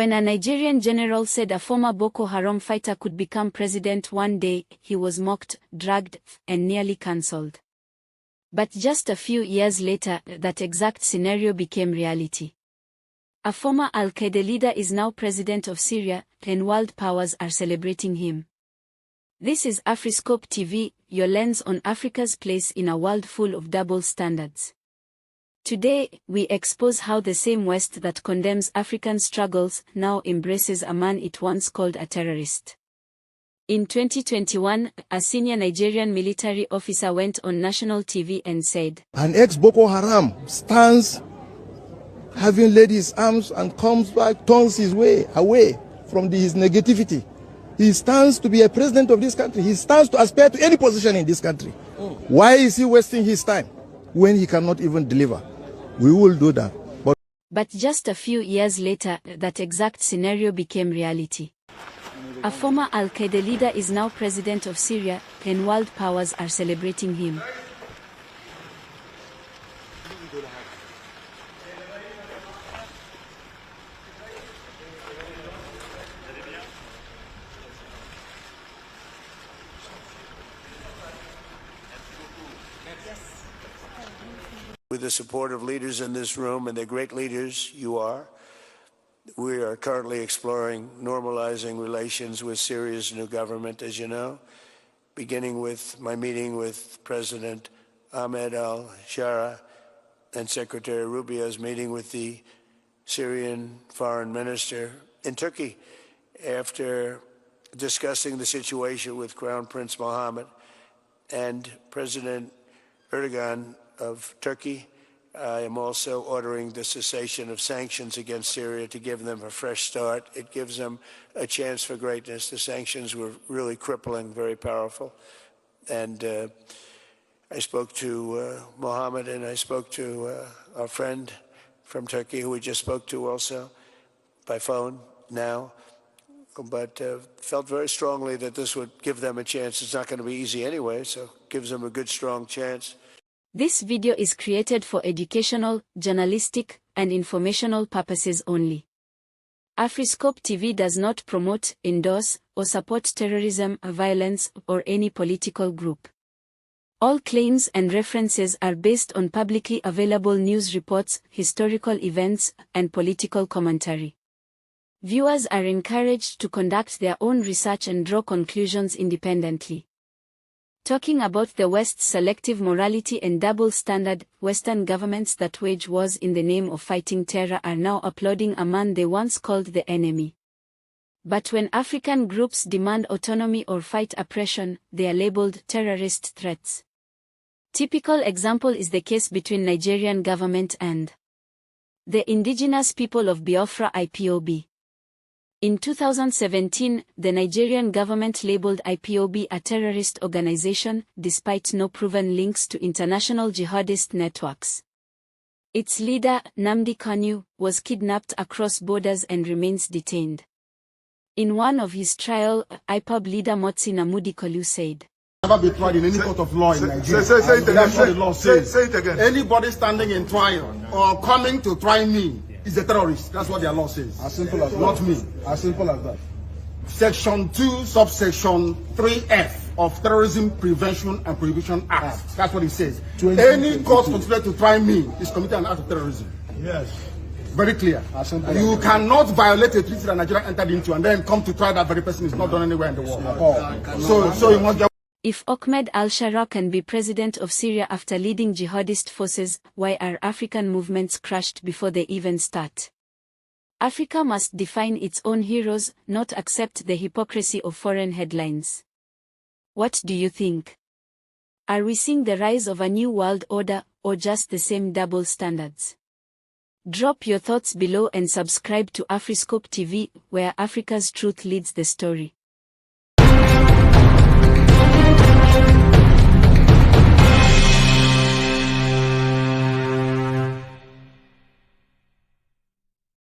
When a Nigerian general said a former Boko Haram fighter could become president one day, he was mocked, dragged, and nearly cancelled. But just a few years later, that exact scenario became reality. A former Al-Qaeda leader is now President of Syria, and world powers are celebrating him. This is Afriscope TV, your lens on Africa's place in a world full of double standards. Today, we expose how the same West that condemns African struggles now embraces a man it once called a terrorist. In 2021, a senior Nigerian military officer went on national TV and said, "An ex-Boko Haram stands having laid his arms and comes back, turns his way away from his negativity. He stands to be a president of this country. He stands to aspire to any position in this country. Why is he wasting his time when he cannot even deliver? We will do that." But just a few years later, that exact scenario became reality. A former Al-Qaeda leader is now President of Syria, and world powers are celebrating him. With the support of leaders in this room, and they're great leaders, you are, we are currently exploring normalizing relations with Syria's new government, as you know, beginning with my meeting with President Ahmed al-Sharaa and Secretary Rubio's meeting with the Syrian foreign minister in Turkey after discussing the situation with Crown Prince Mohammed and President Erdogan of Turkey. I am also ordering the cessation of sanctions against Syria to give them a fresh start. It gives them a chance for greatness. The sanctions were really crippling, very powerful. And I spoke to Mohammed, and I spoke to our friend from Turkey, who we just spoke to also by phone now, but felt very strongly that this would give them a chance. It's not going to be easy anyway, so it gives them a good, strong chance. This video is created for educational, journalistic, and informational purposes only. Afriscope TV does not promote, endorse, or support terrorism, violence, or any political group. All claims and references are based on publicly available news reports, historical events, and political commentary. Viewers are encouraged to conduct their own research and draw conclusions independently. Talking about the West's selective morality and double standard, Western governments that wage wars in the name of fighting terror are now applauding a man they once called the enemy. But when African groups demand autonomy or fight oppression, they are labeled terrorist threats. Typical example is the case between Nigerian government and the indigenous people of Biafra IPOB. In 2017, the Nigerian government labeled IPOB a terrorist organization, despite no proven links to international jihadist networks. Its leader, Nnamdi Kanu, was kidnapped across borders and remains detained. In one of his trial, IPOB leader Motsi Namudi Kolu said, "Never be tried in any court of law in Nigeria. That's what the law says. Say it again. Anybody standing in trial or coming to try me is a terrorist." That's what their law says. As simple as that. Not me. As simple as that. Section 2, subsection 3F of Terrorism Prevention and Prohibition Act. That's what it says. Any court considered to try me is committing an act of terrorism. Yes. Very clear. You cannot violate a treaty that Nigeria entered into and then come to try that very person is not done anywhere in the world. So you must get. If Ahmed al-Sharaa can be president of Syria after leading jihadist forces, why are African movements crushed before they even start? Africa must define its own heroes, not accept the hypocrisy of foreign headlines. What do you think? Are we seeing the rise of a new world order, or just the same double standards? Drop your thoughts below and subscribe to Afriscope TV, where Africa's truth leads the story.